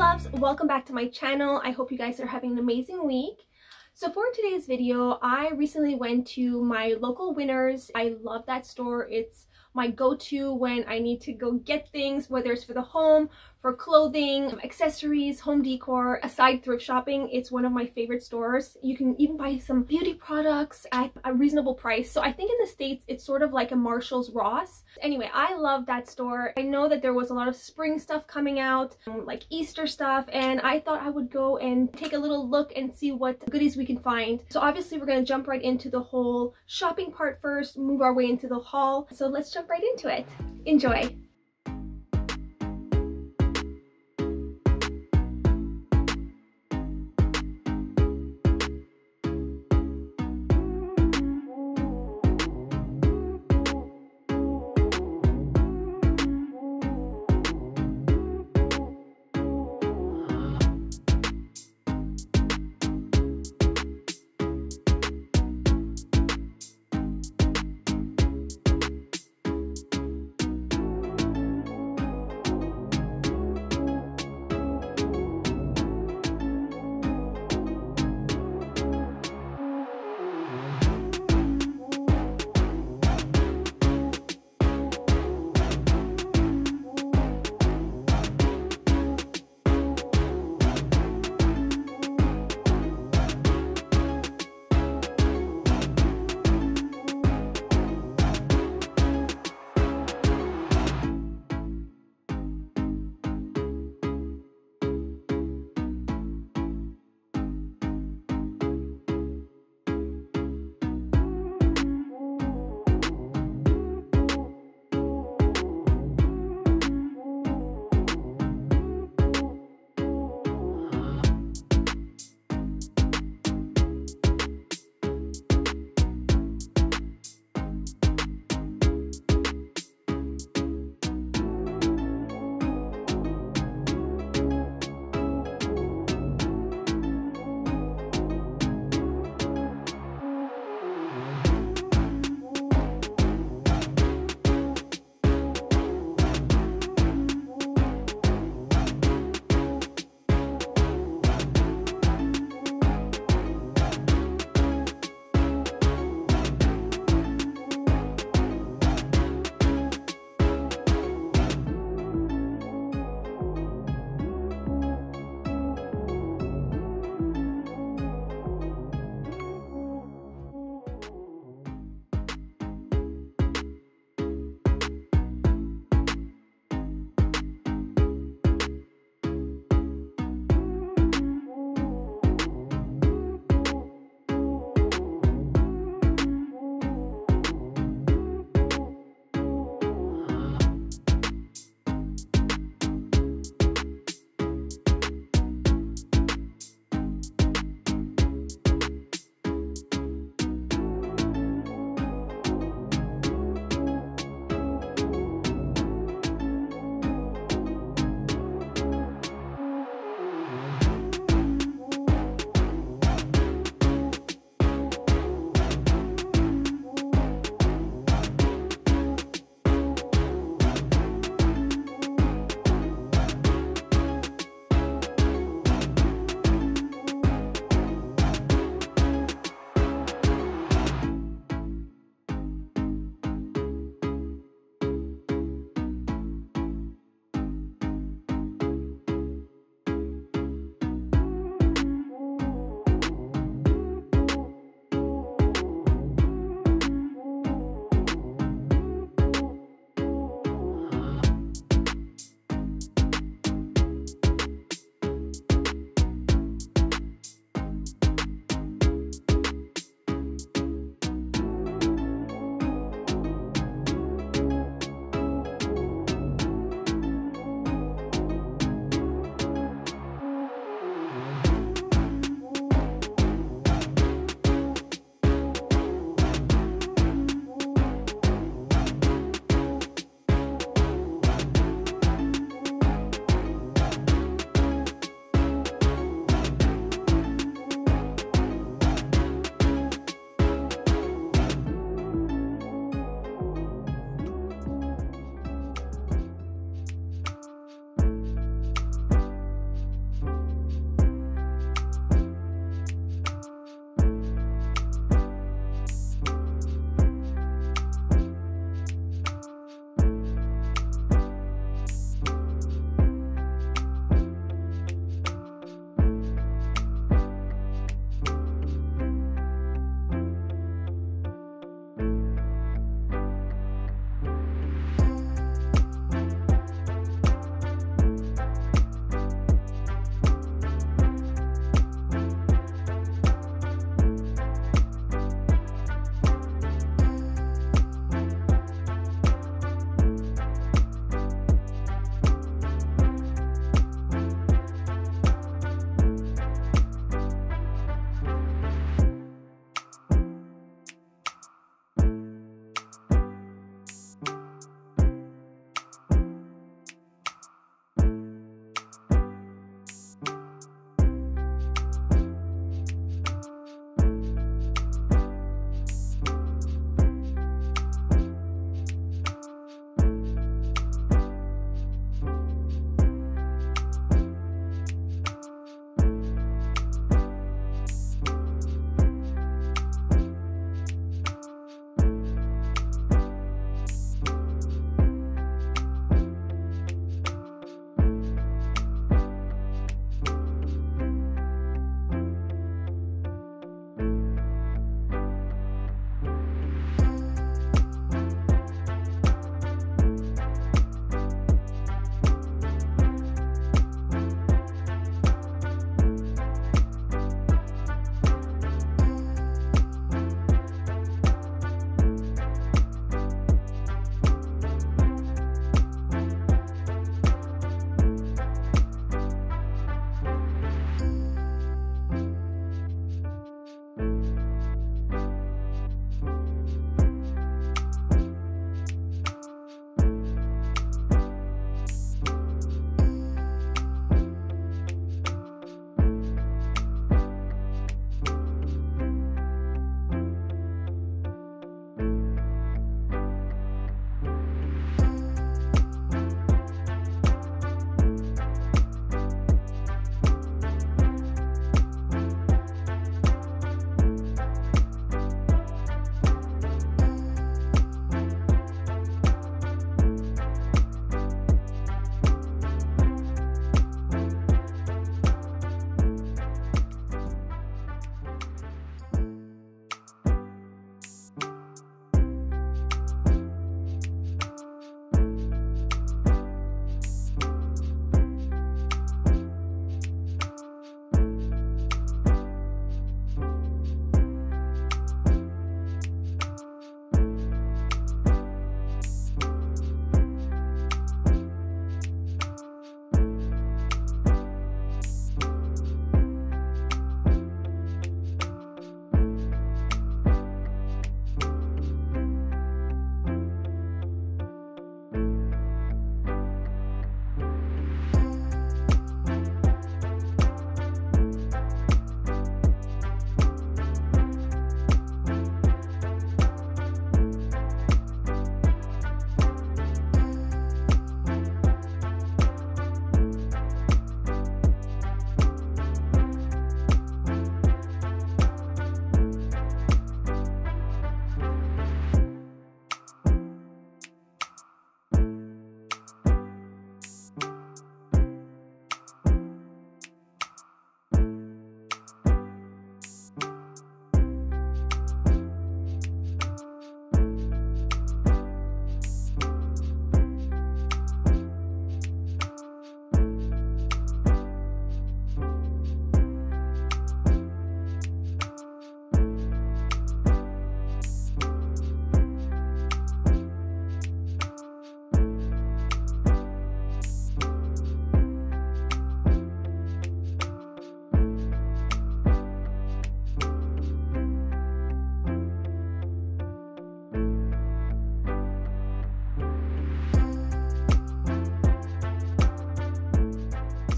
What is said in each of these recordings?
loves, welcome back to my channel. I hope you guys are having an amazing week. So for today's video, I recently went to my local Winners. I love that store. It's my go-to when I need to go get things, whether it's for the home, for clothing, accessories, home decor. Aside thrift shopping, it's one of my favorite stores. You can even buy some beauty products at a reasonable price. So I think in the States, it's sort of like a Marshall's Ross. Anyway, I love that store. I know that there was a lot of spring stuff coming out, like Easter stuff, and I thought I would go and take a little look and see what goodies we can find. So obviously we're going to jump right into the whole shopping part first, move our way into the haul. So let's jump right into it. Enjoy.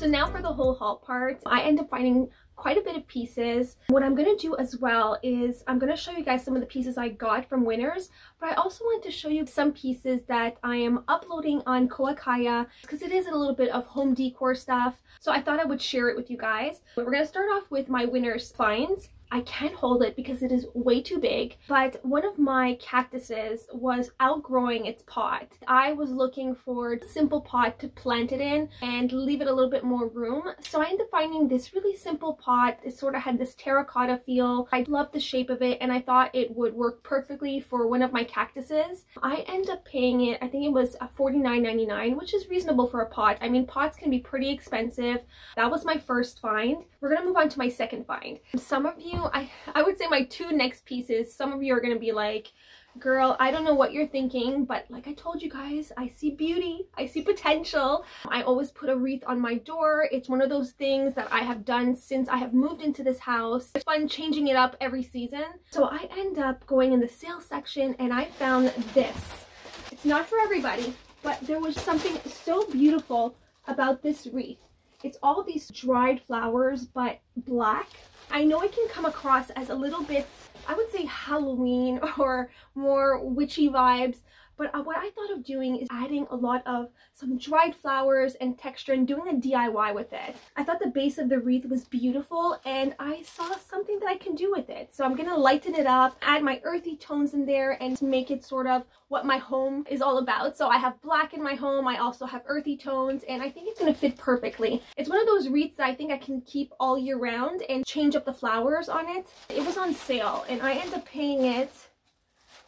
So now for the whole haul part, I end up finding quite a bit of pieces. What I'm going to do as well is I'm going to show you guys some of the pieces I got from Winners, but I also want to show you some pieces that I am uploading on Koakaya because it is a little bit of home decor stuff. So I thought I would share it with you guys. But we're going to start off with my Winners finds. I can't hold it because it is way too big, but one of my cactuses was outgrowing its pot. I was looking for a simple pot to plant it in and leave it a little bit more room. So I ended up finding this really simple pot. It sort of had this terracotta feel. I loved the shape of it and I thought it would work perfectly for one of my cactuses. I ended up paying it, I think it was $49.99, which is reasonable for a pot. I mean, pots can be pretty expensive. That was my first find. We're gonna move on to my second find. Some of you, I would say my two next pieces, some of you are gonna be like, girl, I don't know what you're thinking, but like I told you guys, I see beauty, I see potential. I always put a wreath on my door. It's one of those things that I have done since I have moved into this house. It's fun changing it up every season. So I end up going in the sales section and I found this. It's not for everybody, but there was something so beautiful about this wreath. It's all these dried flowers, but black. I know it can come across as a little bit, I would say Halloween or more witchy vibes, but what I thought of doing is adding a lot of some dried flowers and texture and doing a DIY with it. I thought the base of the wreath was beautiful and I saw something that I can do with it. So I'm gonna lighten it up, add my earthy tones in there and make it sort of what my home is all about. So I have black in my home, I also have earthy tones, and I think it's gonna fit perfectly. It's one of those wreaths that I think I can keep all year round and change up the flowers on it. It was on sale and I ended up paying it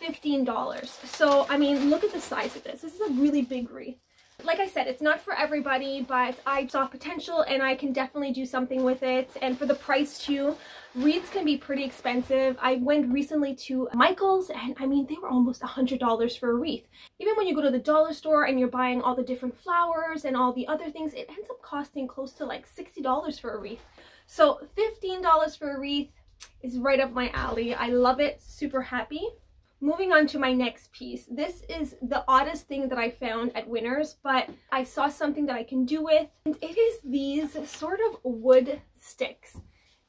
$15. So I mean, look at the size of this. This is a really big wreath. Like I said, it's not for everybody, but I saw potential and I can definitely do something with it. And for the price too, wreaths can be pretty expensive. I went recently to Michael's and I mean, they were almost $100 for a wreath. Even when you go to the dollar store and you're buying all the different flowers and all the other things, it ends up costing close to like $60 for a wreath. So $15 for a wreath is right up my alley. I love it, super happy. Moving on to my next piece. This is the oddest thing that I found at Winners, but I saw something that I can do with. And it is these sort of wood sticks.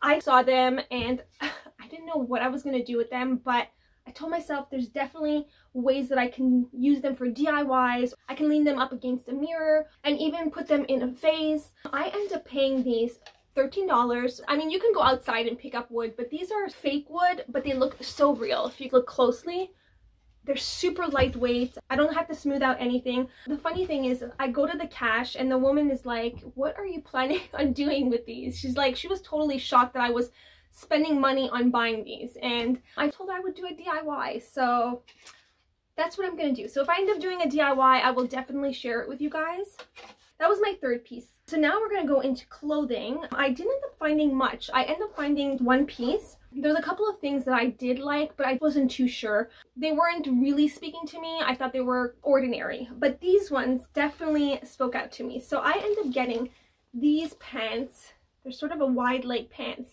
I saw them and I didn't know what I was going to do with them, but I told myself there's definitely ways that I can use them for DIYs. I can lean them up against a mirror and even put them in a vase. I ended up paying these $13. I mean, you can go outside and pick up wood, but these are fake wood, but they look so real. If you look closely, they're super lightweight. I don't have to smooth out anything. The funny thing is I go to the cash and the woman is like, what are you planning on doing with these? She's like, she was totally shocked that I was spending money on buying these. And I told her I would do a DIY. So that's what I'm going to do. So if I end up doing a DIY, I will definitely share it with you guys. That was my third piece. So now we're going to go into clothing. I didn't end up finding much. I ended up finding one piece. There's a couple of things that I did like, but I wasn't too sure. They weren't really speaking to me. I thought they were ordinary, but these ones definitely spoke out to me. So I ended up getting these pants. They're sort of a wide leg pants.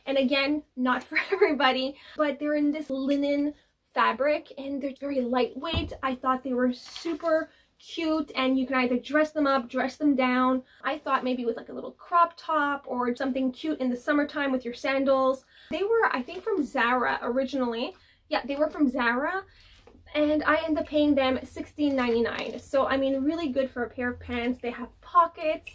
And again, not for everybody, but they're in this linen fabric and they're very lightweight. I thought they were super cute and you can either dress them up, dress them down. I thought maybe with like a little crop top or something cute in the summertime with your sandals. They were, I think, from Zara originally. Yeah, they were from Zara and I ended up paying them $16.99. So I mean, really good for a pair of pants. They have pockets,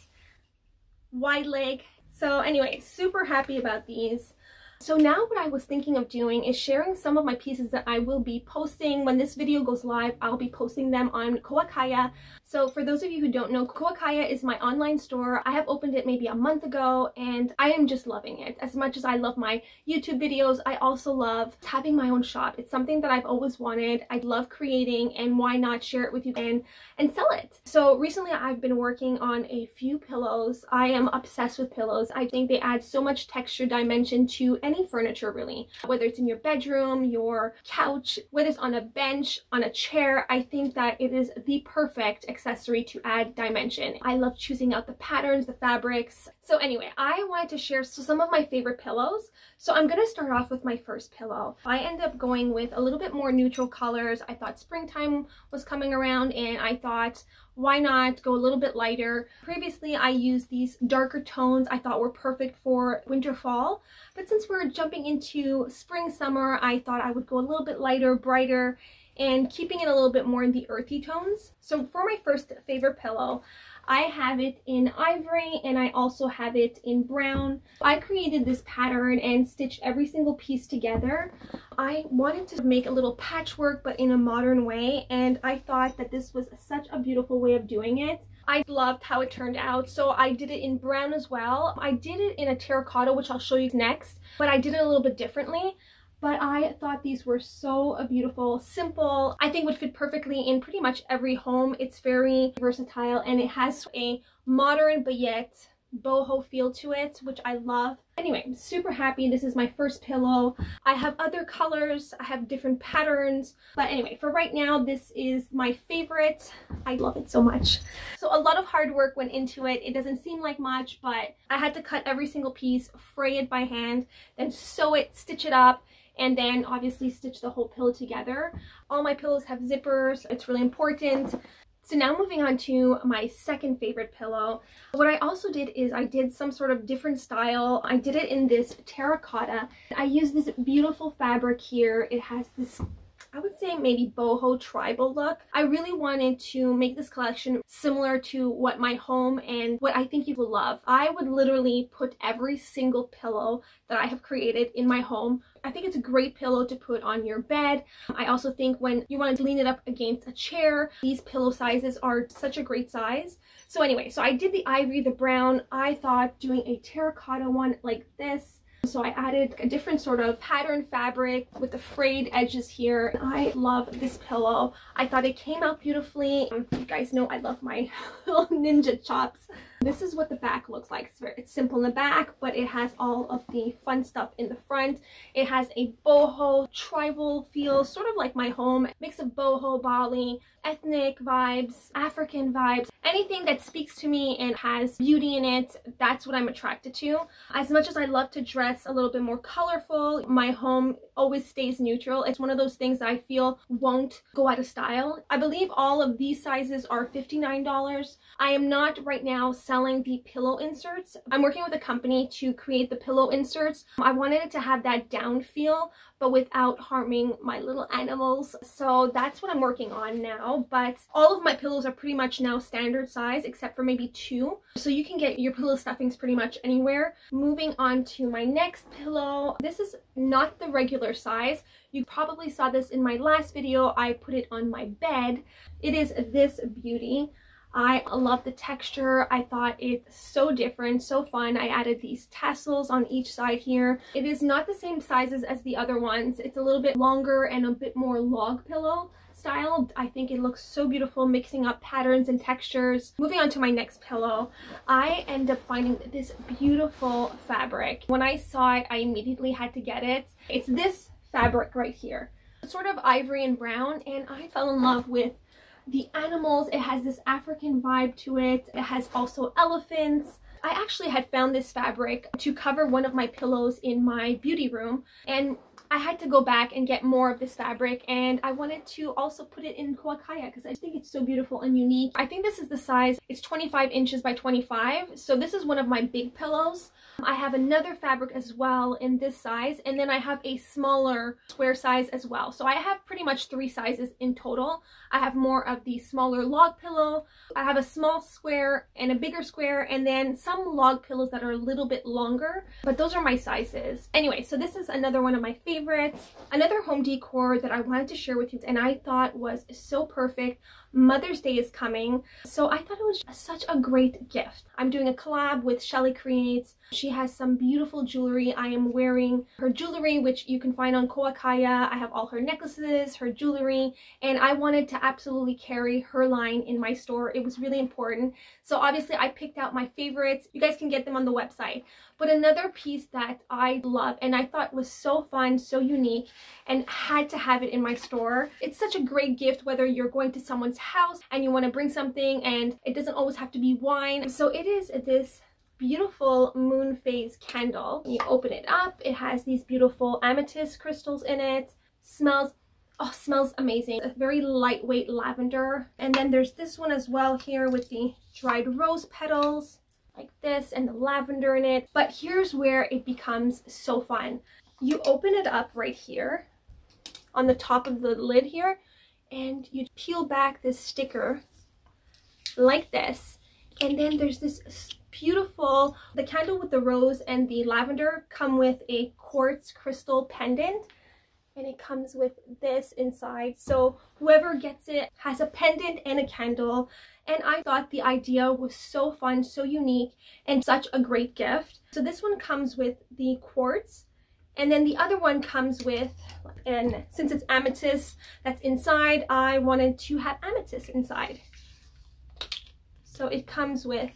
wide leg. So anyway, super happy about these. So now what I was thinking of doing is sharing some of my pieces that I will be posting. When this video goes live, I'll be posting them on Koakaya. So for those of you who don't know, Koakaya is my online store. I have opened it maybe a month ago and I am just loving it. As much as I love my YouTube videos, I also love having my own shop. It's something that I've always wanted. I love creating and why not share it with you and sell it. So recently I've been working on a few pillows. I am obsessed with pillows. I think they add so much texture dimension to any furniture really. Whether it's in your bedroom, your couch, whether it's on a bench, on a chair, I think that it is the perfect accessory to add dimension. I love choosing out the patterns, the fabrics. So anyway, I wanted to share some of my favorite pillows. So I'm going to start off with my first pillow. I ended up going with a little bit more neutral colors. I thought springtime was coming around and I thought, why not go a little bit lighter? Previously, I used these darker tones I thought were perfect for winter, fall. But since we're jumping into spring, summer, I thought I would go a little bit lighter, brighter, and keeping it a little bit more in the earthy tones. So for my first favorite pillow, I have it in ivory and I also have it in brown. I created this pattern and stitched every single piece together. I wanted to make a little patchwork but in a modern way, and I thought that this was such a beautiful way of doing it. I loved how it turned out, so I did it in brown as well. I did it in a terracotta, which I'll show you next, but I did it a little bit differently. But I thought these were so beautiful, simple. I think would fit perfectly in pretty much every home. It's very versatile and it has a modern but yet boho feel to it, which I love. Anyway, I'm super happy. This is my first pillow. I have other colors, I have different patterns, but anyway, for right now, this is my favorite. I love it so much. So a lot of hard work went into it. It doesn't seem like much, but I had to cut every single piece, fray it by hand, then sew it, stitch it up, and then obviously stitch the whole pillow together. All my pillows have zippers. It's really important. So now moving on to my second favorite pillow. What I also did is I did some sort of different style. I did it in this terracotta. I used this beautiful fabric here. It has this, I would say maybe boho tribal look. I really wanted to make this collection similar to what my home and what I think you will love. I would literally put every single pillow that I have created in my home. I think it's a great pillow to put on your bed. I also think when you want to lean it up against a chair, these pillow sizes are such a great size. So anyway, so I did the ivory, the brown. I thought doing a terracotta one like this. So I added a different sort of pattern fabric with the frayed edges here. I love this pillow. I thought it came out beautifully. You guys know I love my little ninja chops. This is what the back looks like. It's simple in the back, but it has all of the fun stuff in the front. It has a boho tribal feel, sort of like my home. Mix of boho, Bali, ethnic vibes, African vibes. Anything that speaks to me and has beauty in it, that's what I'm attracted to. As much as I love to dress a little bit more colorful, my home always stays neutral. It's one of those things that I feel won't go out of style. I believe all of these sizes are $59. I am not right now selling the pillow inserts. I'm working with a company to create the pillow inserts. I wanted it to have that down feel, but without harming my little animals. So that's what I'm working on now. But all of my pillows are pretty much now standard size, except for maybe 2. So you can get your pillow stuffings pretty much anywhere. Moving on to my next pillow. This is not the regular size. You probably saw this in my last video. I put it on my bed. It is this beauty. I love the texture. I thought it's so different, so fun. I added these tassels on each side here. It is not the same sizes as the other ones. It's a little bit longer and a bit more log pillow style. I think it looks so beautiful, mixing up patterns and textures. Moving on to my next pillow, I end up finding this beautiful fabric. When I saw it, I immediately had to get it. It's this fabric right here. It's sort of ivory and brown, and I fell in love with the animals. It has this African vibe to it. It has also elephants. I actually had found this fabric to cover one of my pillows in my beauty room, and I had to go back and get more of this fabric, and I wanted to also put it in Koakaya because I think it's so beautiful and unique. I think this is the size. It's 25 inches by 25, so this is one of my big pillows. I have another fabric as well in this size, and then I have a smaller square size as well. So I have pretty much 3 sizes in total. I have more of the smaller log pillow. I have a small square and a bigger square, and then some log pillows that are a little bit longer, but those are my sizes. Anyway, so this is another one of my favorites. Another home decor that I wanted to share with you and I thought was so perfect. Mother's Day is coming, so I thought it was such a great gift. I'm doing a collab with Shelly Creates. She has some beautiful jewelry. I am wearing her jewelry, which you can find on Koakaya. I have all her necklaces, her jewelry, and I wanted to absolutely carry her line in my store. It was really important. So obviously I picked out my favorites. You guys can get them on the website. But another piece that I love and I thought was so fun, so unique, and had to have it in my store. It's such a great gift whether you're going to someone's house and you want to bring something and it doesn't always have to be wine. So it is this beautiful moon phase candle. You open it up, it has these beautiful amethyst crystals in it. Smells amazing. A very lightweight lavender. And then there's this one as well here with the dried rose petals like this and the lavender in it. But here's where it becomes so fun. You open it up right here on the top of the lid here, and you peel back this sticker like this, and then there's this beautiful, the candle with the rose and the lavender come with a quartz crystal pendant, and it comes with this inside. So whoever gets it has a pendant and a candle, and I thought the idea was so fun, so unique, and such a great gift. So this one comes with the quartz, and then the other one comes with, and since it's amethyst that's inside, I wanted to have amethyst inside. So it comes with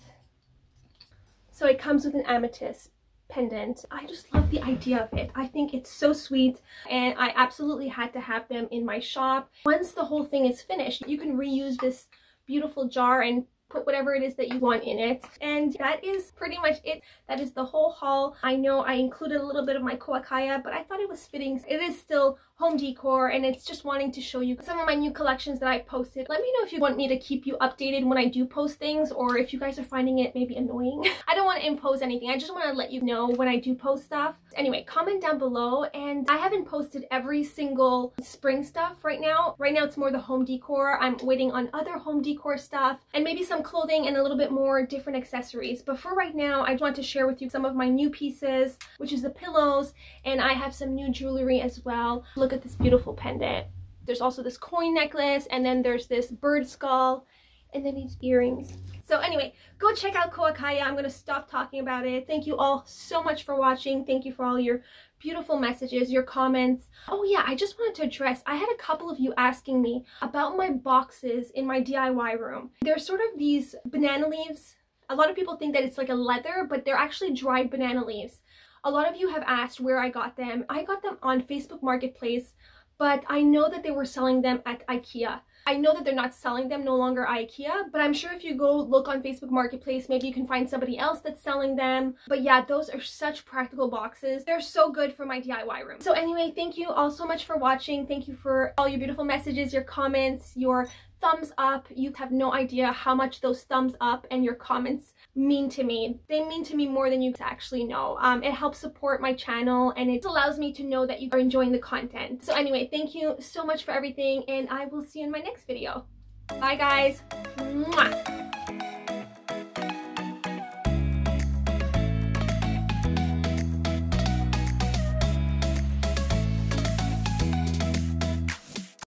an amethyst pendant. I just love the idea of it. I think it's so sweet, and I absolutely had to have them in my shop. Once the whole thing is finished, you can reuse this beautiful jar and put whatever it is that you want in it. And that is pretty much it. That is the whole haul. I know I included a little bit of my koakaya, but I thought it was fitting. It is still home decor, and it's just wanting to show you some of my new collections that I posted. Let me know if you want me to keep you updated when I do post things, or if you guys are finding it maybe annoying. I don't want to impose anything. I just want to let you know when I do post stuff. Anyway, comment down below. And I haven't posted every single spring stuff right now. Right now it's more the home decor. I'm waiting on other home decor stuff and maybe some clothing and a little bit more different accessories. But for right now, I want to share with you some of my new pieces, which is the pillows, and I have some new jewelry as well. Look at this beautiful pendant. There's also this coin necklace, and then there's this bird skull, and then these earrings. So anyway, go check out Koakaya. I'm gonna stop talking about it. Thank you all so much for watching. Thank you for all your beautiful messages, your comments. Oh yeah, I just wanted to address, I had a couple of you asking me about my boxes in my DIY room. They're sort of these banana leaves. A lot of people think that it's like a leather, but they're actually dried banana leaves. A lot of you have asked where I got them. I got them on Facebook Marketplace, but I know that they were selling them at IKEA. I know that they're not selling them no longer at IKEA, but I'm sure if you go look on Facebook Marketplace, maybe you can find somebody else that's selling them. But yeah, those are such practical boxes. They're so good for my DIY room. So anyway, thank you all so much for watching. Thank you for all your beautiful messages, your comments, your thumbs up. You have no idea how much those thumbs up and your comments mean to me. They mean to me more than you actually know. It helps support my channel, and it allows me to know that you are enjoying the content. So anyway, thank you so much for everything, and I will see you in my next video. Bye guys. Mwah.